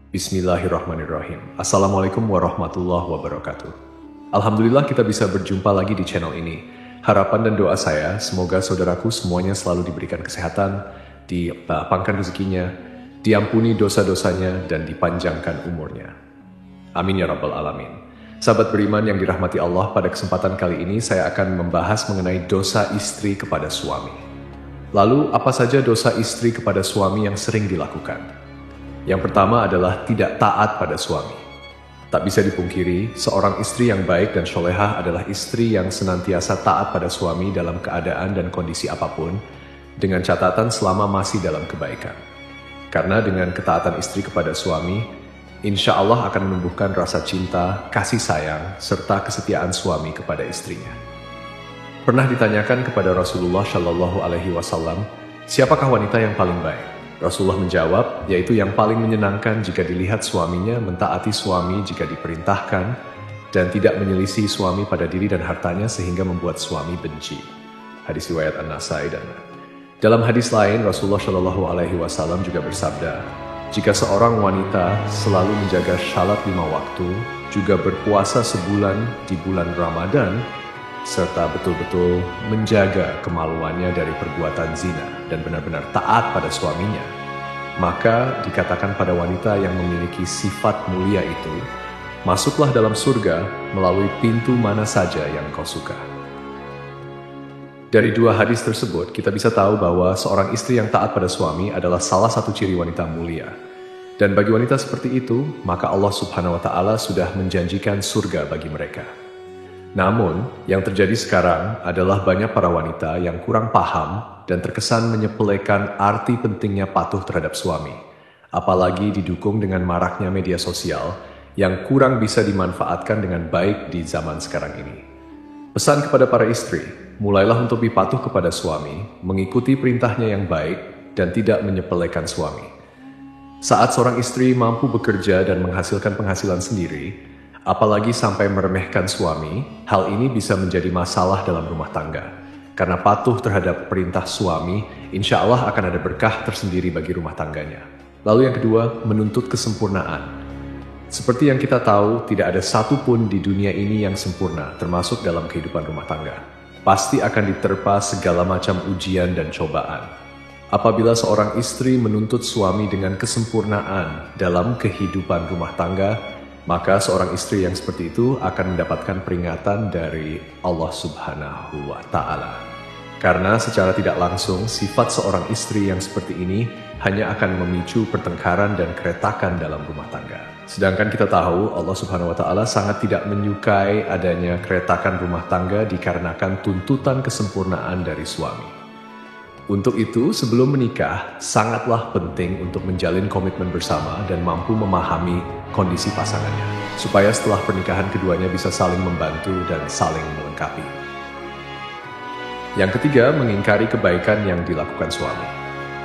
Bismillahirrahmanirrahim. Assalamualaikum warahmatullahi wabarakatuh. Alhamdulillah kita bisa berjumpa lagi di channel ini. Harapan dan doa saya, semoga saudaraku semuanya selalu diberikan kesehatan, dilapangkan rezekinya, diampuni dosa-dosanya, dan dipanjangkan umurnya. Amin ya rabbal alamin. Sahabat beriman yang dirahmati Allah, pada kesempatan kali ini saya akan membahas mengenai dosa istri kepada suami. Lalu, apa saja dosa istri kepada suami yang sering dilakukan? Yang pertama adalah tidak taat pada suami. Tak bisa dipungkiri, seorang istri yang baik dan solehah adalah istri yang senantiasa taat pada suami dalam keadaan dan kondisi apapun, dengan catatan selama masih dalam kebaikan. Karena dengan ketaatan istri kepada suami, insya Allah akan menumbuhkan rasa cinta, kasih sayang, serta kesetiaan suami kepada istrinya. Pernah ditanyakan kepada Rasulullah Shallallahu Alaihi Wasallam, siapakah wanita yang paling baik? Rasulullah menjawab, yaitu yang paling menyenangkan jika dilihat suaminya mentaati suami jika diperintahkan dan tidak menyelisih suami pada diri dan hartanya sehingga membuat suami benci. Hadis riwayat An-Nasai dan dalam hadis lain Rasulullah Shallallahu Alaihi Wasallam juga bersabda, jika seorang wanita selalu menjaga salat 5 waktu, juga berpuasa sebulan di bulan Ramadan, serta betul-betul menjaga kemaluannya dari perbuatan zina dan benar-benar taat pada suaminya, maka dikatakan pada wanita yang memiliki sifat mulia itu, masuklah dalam surga melalui pintu mana saja yang kau suka. Dari dua hadis tersebut, kita bisa tahu bahwa seorang istri yang taat pada suami adalah salah satu ciri wanita mulia. Dan bagi wanita seperti itu, maka Allah Subhanahu wa Ta'ala sudah menjanjikan surga bagi mereka. Namun, yang terjadi sekarang adalah banyak para wanita yang kurang paham dan terkesan menyepelekan arti pentingnya patuh terhadap suami, apalagi didukung dengan maraknya media sosial yang kurang bisa dimanfaatkan dengan baik di zaman sekarang ini. Pesan kepada para istri, mulailah untuk patuh kepada suami, mengikuti perintahnya yang baik, dan tidak menyepelekan suami. Saat seorang istri mampu bekerja dan menghasilkan penghasilan sendiri, apalagi sampai meremehkan suami, hal ini bisa menjadi masalah dalam rumah tangga. Karena patuh terhadap perintah suami, insya Allah akan ada berkah tersendiri bagi rumah tangganya. Lalu yang kedua, menuntut kesempurnaan. Seperti yang kita tahu, tidak ada satupun di dunia ini yang sempurna, termasuk dalam kehidupan rumah tangga. Pasti akan diterpa segala macam ujian dan cobaan. Apabila seorang istri menuntut suami dengan kesempurnaan dalam kehidupan rumah tangga, maka seorang istri yang seperti itu akan mendapatkan peringatan dari Allah Subhanahu wa Ta'ala. Karena secara tidak langsung, sifat seorang istri yang seperti ini hanya akan memicu pertengkaran dan keretakan dalam rumah tangga. Sedangkan kita tahu Allah Subhanahu wa Ta'ala sangat tidak menyukai adanya keretakan rumah tangga dikarenakan tuntutan kesempurnaan dari suami. Untuk itu, sebelum menikah, sangatlah penting untuk menjalin komitmen bersama dan mampu memahami kondisi pasangannya, supaya setelah pernikahan keduanya bisa saling membantu dan saling melengkapi. Yang ketiga, mengingkari kebaikan yang dilakukan suami.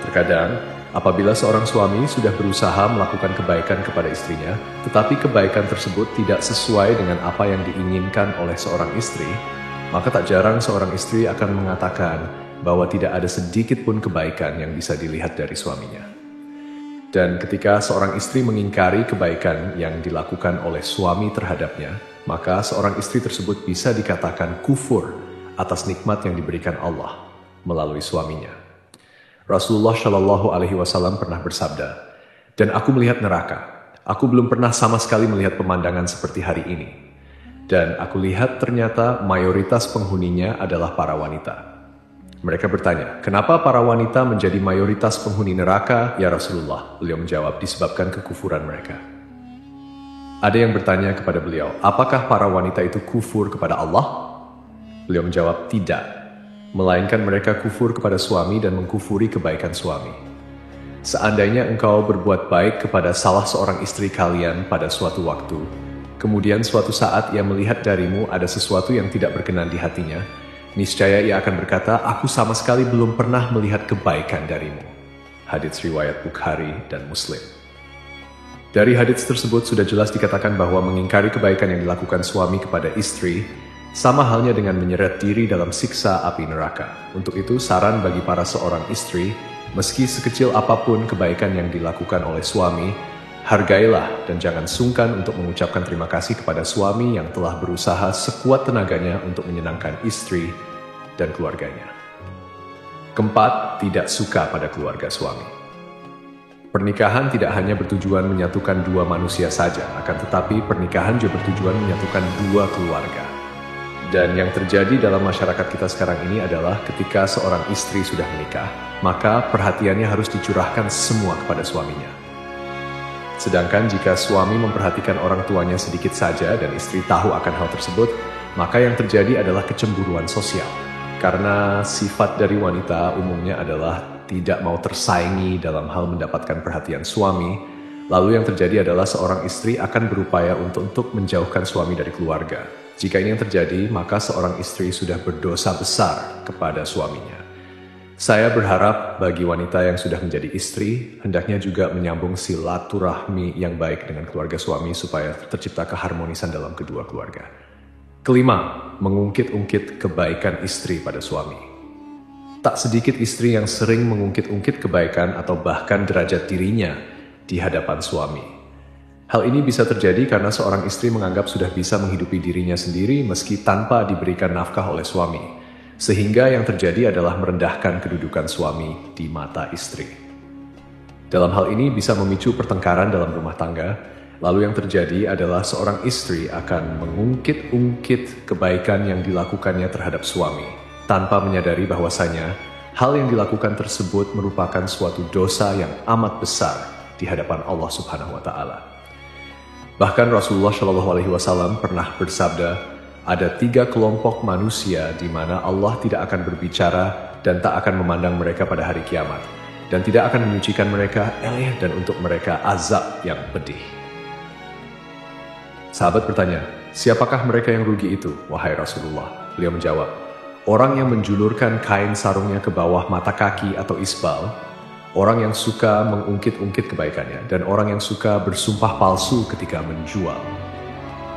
Terkadang, apabila seorang suami sudah berusaha melakukan kebaikan kepada istrinya, tetapi kebaikan tersebut tidak sesuai dengan apa yang diinginkan oleh seorang istri, maka tak jarang seorang istri akan mengatakan bahwa tidak ada sedikit pun kebaikan yang bisa dilihat dari suaminya. Dan ketika seorang istri mengingkari kebaikan yang dilakukan oleh suami terhadapnya, maka seorang istri tersebut bisa dikatakan kufur atas nikmat yang diberikan Allah melalui suaminya. Rasulullah Shallallahu Alaihi Wasallam pernah bersabda, dan aku melihat neraka. Aku belum pernah sama sekali melihat pemandangan seperti hari ini. Dan aku lihat ternyata mayoritas penghuninya adalah para wanita. Mereka bertanya, kenapa para wanita menjadi mayoritas penghuni neraka, ya Rasulullah? Beliau menjawab, disebabkan kekufuran mereka. Ada yang bertanya kepada beliau, apakah para wanita itu kufur kepada Allah? Beliau menjawab, tidak. Melainkan mereka kufur kepada suami dan mengkufuri kebaikan suami. Seandainya engkau berbuat baik kepada salah seorang istri kalian pada suatu waktu, kemudian suatu saat ia melihat darimu ada sesuatu yang tidak berkenan di hatinya, niscaya ia akan berkata, aku sama sekali belum pernah melihat kebaikan darimu. Hadits riwayat Bukhari dan Muslim. Dari hadits tersebut sudah jelas dikatakan bahwa mengingkari kebaikan yang dilakukan suami kepada istri sama halnya dengan menyeret diri dalam siksa api neraka. Untuk itu, saran bagi para seorang istri, meski sekecil apapun kebaikan yang dilakukan oleh suami, Hargailah dan jangan sungkan untuk mengucapkan terima kasih kepada suami yang telah berusaha sekuat tenaganya untuk menyenangkan istri dan keluarganya. Keempat, tidak suka pada keluarga suami. Pernikahan tidak hanya bertujuan menyatukan dua manusia saja, akan tetapi pernikahan juga bertujuan menyatukan dua keluarga. Dan yang terjadi dalam masyarakat kita sekarang ini adalah ketika seorang istri sudah menikah, maka perhatiannya harus dicurahkan semua kepada suaminya. Sedangkan jika suami memperhatikan orang tuanya sedikit saja dan istri tahu akan hal tersebut, maka yang terjadi adalah kecemburuan sosial. Karena sifat dari wanita umumnya adalah tidak mau tersaingi dalam hal mendapatkan perhatian suami, lalu yang terjadi adalah seorang istri akan berupaya untuk menjauhkan suami dari keluarga. Jika ini yang terjadi, maka seorang istri sudah berdosa besar kepada suaminya. Saya berharap bagi wanita yang sudah menjadi istri, hendaknya juga menyambung silaturahmi yang baik dengan keluarga suami supaya tercipta keharmonisan dalam kedua keluarga. Kelima, mengungkit-ungkit kebaikan istri pada suami. Tak sedikit istri yang sering mengungkit-ungkit kebaikan atau bahkan derajat dirinya di hadapan suami. Hal ini bisa terjadi karena seorang istri menganggap sudah bisa menghidupi dirinya sendiri meski tanpa diberikan nafkah oleh suami. Sehingga yang terjadi adalah merendahkan kedudukan suami di mata istri. Dalam hal ini bisa memicu pertengkaran dalam rumah tangga, lalu yang terjadi adalah seorang istri akan mengungkit-ungkit kebaikan yang dilakukannya terhadap suami, tanpa menyadari bahwasanya hal yang dilakukan tersebut merupakan suatu dosa yang amat besar di hadapan Allah Subhanahu wa Ta'ala. Bahkan Rasulullah SAW pernah bersabda, ada 3 kelompok manusia di mana Allah tidak akan berbicara dan tak akan memandang mereka pada hari kiamat, dan tidak akan menyucikan mereka, dan untuk mereka azab yang pedih. Sahabat bertanya, siapakah mereka yang rugi itu, wahai Rasulullah? Beliau menjawab, orang yang menjulurkan kain sarungnya ke bawah mata kaki atau isbal, orang yang suka mengungkit-ungkit kebaikannya, dan orang yang suka bersumpah palsu ketika menjual.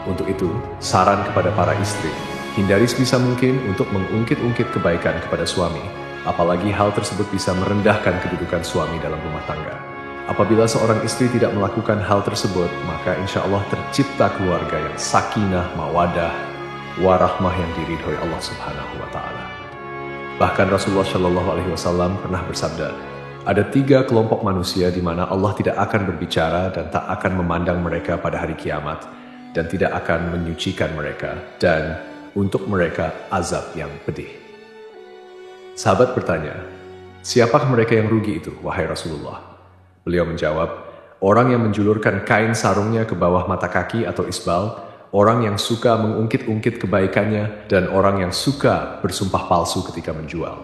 Untuk itu, saran kepada para istri, hindari sebisa mungkin untuk mengungkit-ungkit kebaikan kepada suami, apalagi hal tersebut bisa merendahkan kedudukan suami dalam rumah tangga. Apabila seorang istri tidak melakukan hal tersebut, maka insya Allah tercipta keluarga yang sakinah, mawadah, warahmah yang diridhoi Allah Subhanahu wa Ta'ala. Bahkan Rasulullah SAW pernah bersabda, ada 3 kelompok manusia di mana Allah tidak akan berbicara dan tak akan memandang mereka pada hari kiamat, dan tidak akan menyucikan mereka, dan untuk mereka azab yang pedih. Sahabat bertanya, siapakah mereka yang rugi itu, wahai Rasulullah? Beliau menjawab, orang yang menjulurkan kain sarungnya ke bawah mata kaki atau isbal, orang yang suka mengungkit-ungkit kebaikannya, dan orang yang suka bersumpah palsu ketika menjual.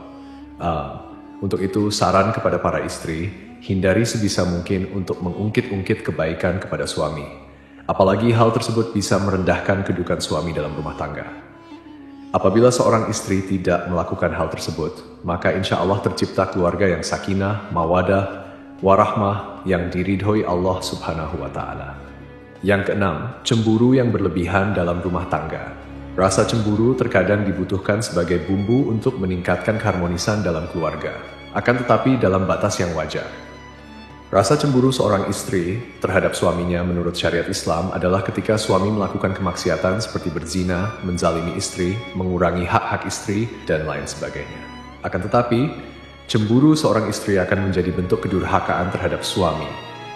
Untuk itu, saran kepada para istri, hindari sebisa mungkin untuk mengungkit-ungkit kebaikan kepada suami. Apalagi hal tersebut bisa merendahkan kedudukan suami dalam rumah tangga. Apabila seorang istri tidak melakukan hal tersebut, maka insya Allah tercipta keluarga yang sakinah, mawadah, warahmah yang diridhoi Allah Subhanahu wa Ta'ala. Yang keenam, cemburu yang berlebihan dalam rumah tangga. Rasa cemburu terkadang dibutuhkan sebagai bumbu untuk meningkatkan keharmonisan dalam keluarga, akan tetapi dalam batas yang wajar. Rasa cemburu seorang istri terhadap suaminya menurut syariat Islam adalah ketika suami melakukan kemaksiatan seperti berzina, menzalimi istri, mengurangi hak-hak istri, dan lain sebagainya. Akan tetapi, cemburu seorang istri akan menjadi bentuk kedurhakaan terhadap suami,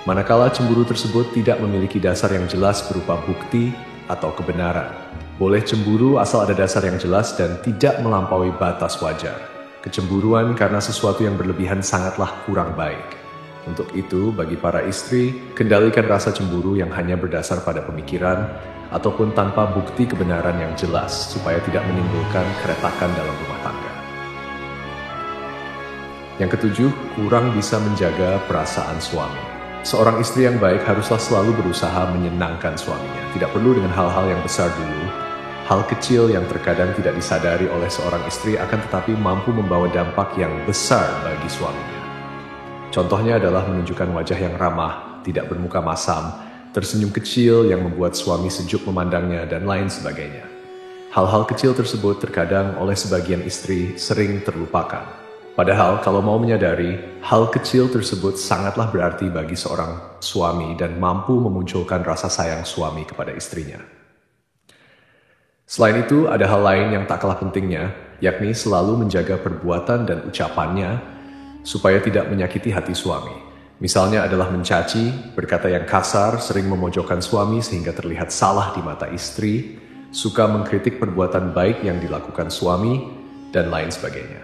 manakala cemburu tersebut tidak memiliki dasar yang jelas berupa bukti atau kebenaran. Boleh cemburu asal ada dasar yang jelas dan tidak melampaui batas wajar. Kecemburuan karena sesuatu yang berlebihan sangatlah kurang baik. Untuk itu, bagi para istri, kendalikan rasa cemburu yang hanya berdasar pada pemikiran ataupun tanpa bukti kebenaran yang jelas supaya tidak menimbulkan keretakan dalam rumah tangga. Yang ketujuh, kurang bisa menjaga perasaan suami. Seorang istri yang baik haruslah selalu berusaha menyenangkan suaminya. Tidak perlu dengan hal-hal yang besar dulu. Hal kecil yang terkadang tidak disadari oleh seorang istri akan tetapi mampu membawa dampak yang besar bagi suaminya. Contohnya adalah menunjukkan wajah yang ramah, tidak bermuka masam, tersenyum kecil yang membuat suami sejuk memandangnya, dan lain sebagainya. Hal-hal kecil tersebut terkadang oleh sebagian istri sering terlupakan. Padahal kalau mau menyadari, hal kecil tersebut sangatlah berarti bagi seorang suami dan mampu memunculkan rasa sayang suami kepada istrinya. Selain itu, ada hal lain yang tak kalah pentingnya, yakni selalu menjaga perbuatan dan ucapannya supaya tidak menyakiti hati suami. Misalnya adalah mencaci, berkata yang kasar, sering memojokkan suami sehingga terlihat salah di mata istri, suka mengkritik perbuatan baik yang dilakukan suami, dan lain sebagainya.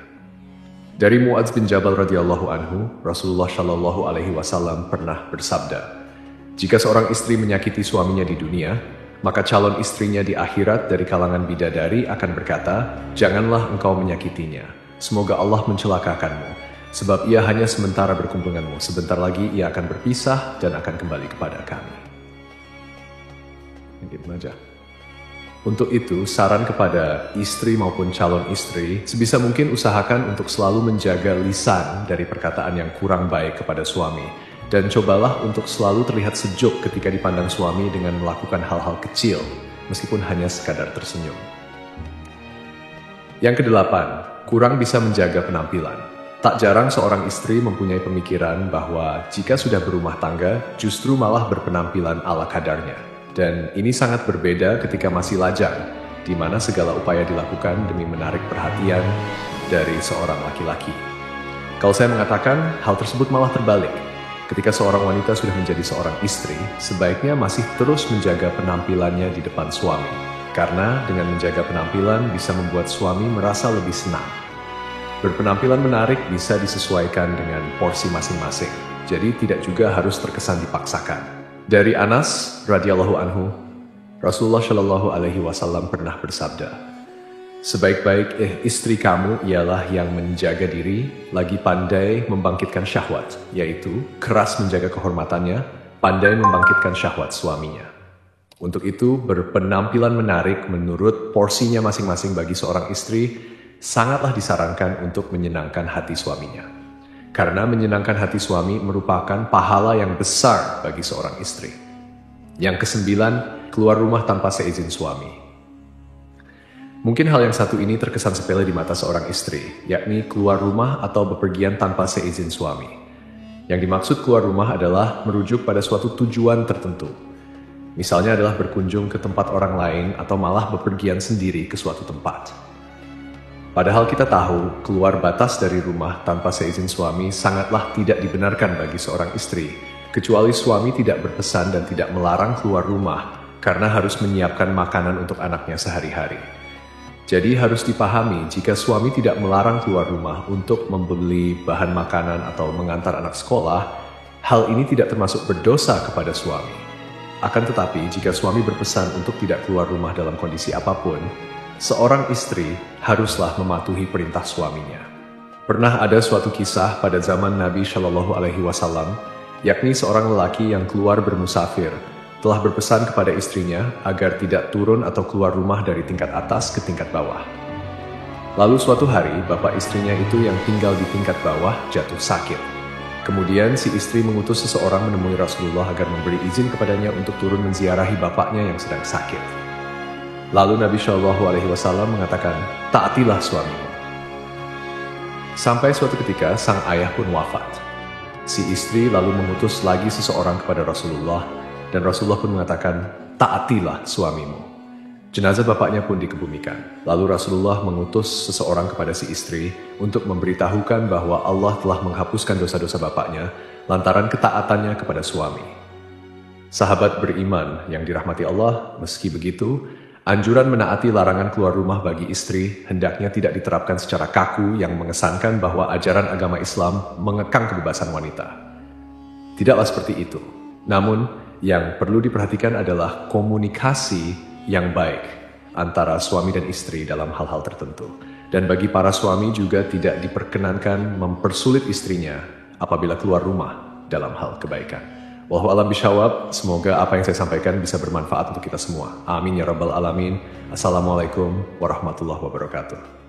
Dari Mu'adz bin Jabal radhiyallahu anhu, Rasulullah shallallahu alaihi wasallam pernah bersabda, "Jika seorang istri menyakiti suaminya di dunia, maka calon istrinya di akhirat dari kalangan bidadari akan berkata, 'Janganlah engkau menyakitinya. Semoga Allah mencelakakanmu, sebab ia hanya sementara berkumpul denganmu. Sebentar lagi ia akan berpisah dan akan kembali kepada kami.'" Gitu aja. Untuk itu, saran kepada istri maupun calon istri, sebisa mungkin usahakan untuk selalu menjaga lisan dari perkataan yang kurang baik kepada suami. Dan cobalah untuk selalu terlihat sejuk ketika dipandang suami dengan melakukan hal-hal kecil, meskipun hanya sekadar tersenyum. Yang kedelapan, kurang bisa menjaga penampilan. Tak jarang seorang istri mempunyai pemikiran bahwa jika sudah berumah tangga, justru malah berpenampilan ala kadarnya. Dan ini sangat berbeda ketika masih lajang, di mana segala upaya dilakukan demi menarik perhatian dari seorang laki-laki. Kalau saya mengatakan, hal tersebut malah terbalik. Ketika seorang wanita sudah menjadi seorang istri, sebaiknya masih terus menjaga penampilannya di depan suami. Karena dengan menjaga penampilan bisa membuat suami merasa lebih senang. Berpenampilan menarik bisa disesuaikan dengan porsi masing-masing, jadi tidak juga harus terkesan dipaksakan. Dari Anas radhiyallahu anhu, Rasulullah shallallahu alaihi wasallam pernah bersabda, "Sebaik-baik istri kamu ialah yang menjaga diri, lagi pandai membangkitkan syahwat, yaitu keras menjaga kehormatannya, pandai membangkitkan syahwat suaminya." Untuk itu, berpenampilan menarik menurut porsinya masing-masing bagi seorang istri sangatlah disarankan untuk menyenangkan hati suaminya. Karena menyenangkan hati suami merupakan pahala yang besar bagi seorang istri. Yang kesembilan, keluar rumah tanpa seizin suami. Mungkin hal yang satu ini terkesan sepele di mata seorang istri, yakni keluar rumah atau bepergian tanpa seizin suami. Yang dimaksud keluar rumah adalah merujuk pada suatu tujuan tertentu. Misalnya adalah berkunjung ke tempat orang lain atau malah bepergian sendiri ke suatu tempat. Padahal kita tahu, keluar batas dari rumah tanpa seizin suami sangatlah tidak dibenarkan bagi seorang istri, kecuali suami tidak berpesan dan tidak melarang keluar rumah, karena harus menyiapkan makanan untuk anaknya sehari-hari. Jadi harus dipahami, jika suami tidak melarang keluar rumah untuk membeli bahan makanan atau mengantar anak sekolah, hal ini tidak termasuk berdosa kepada suami. Akan tetapi, jika suami berpesan untuk tidak keluar rumah dalam kondisi apapun, seorang istri haruslah mematuhi perintah suaminya. Pernah ada suatu kisah pada zaman Nabi Shallallahu Alaihi Wasallam, yakni seorang lelaki yang keluar bermusafir, telah berpesan kepada istrinya agar tidak turun atau keluar rumah dari tingkat atas ke tingkat bawah. Lalu suatu hari, bapak istrinya itu yang tinggal di tingkat bawah jatuh sakit. Kemudian si istri mengutus seseorang menemui Rasulullah agar memberi izin kepadanya untuk turun menziarahi bapaknya yang sedang sakit. Lalu Nabi Shallallahu Alaihi Wasallam mengatakan, "Taatilah suamimu." Sampai suatu ketika sang ayah pun wafat. Si istri lalu mengutus lagi seseorang kepada Rasulullah, dan Rasulullah pun mengatakan, "Taatilah suamimu." Jenazah bapaknya pun dikebumikan. Lalu Rasulullah mengutus seseorang kepada si istri untuk memberitahukan bahwa Allah telah menghapuskan dosa-dosa bapaknya lantaran ketaatannya kepada suami. Sahabat beriman yang dirahmati Allah, meski begitu, anjuran menaati larangan keluar rumah bagi istri hendaknya tidak diterapkan secara kaku yang mengesankan bahwa ajaran agama Islam mengekang kebebasan wanita. Tidaklah seperti itu. Namun, yang perlu diperhatikan adalah komunikasi yang baik antara suami dan istri dalam hal-hal tertentu. Dan bagi para suami juga tidak diperkenankan mempersulit istrinya apabila keluar rumah dalam hal kebaikan. Wallahu a'lam bishawab, semoga apa yang saya sampaikan bisa bermanfaat untuk kita semua. Amin ya rabbal alamin. Assalamualaikum warahmatullahi wabarakatuh.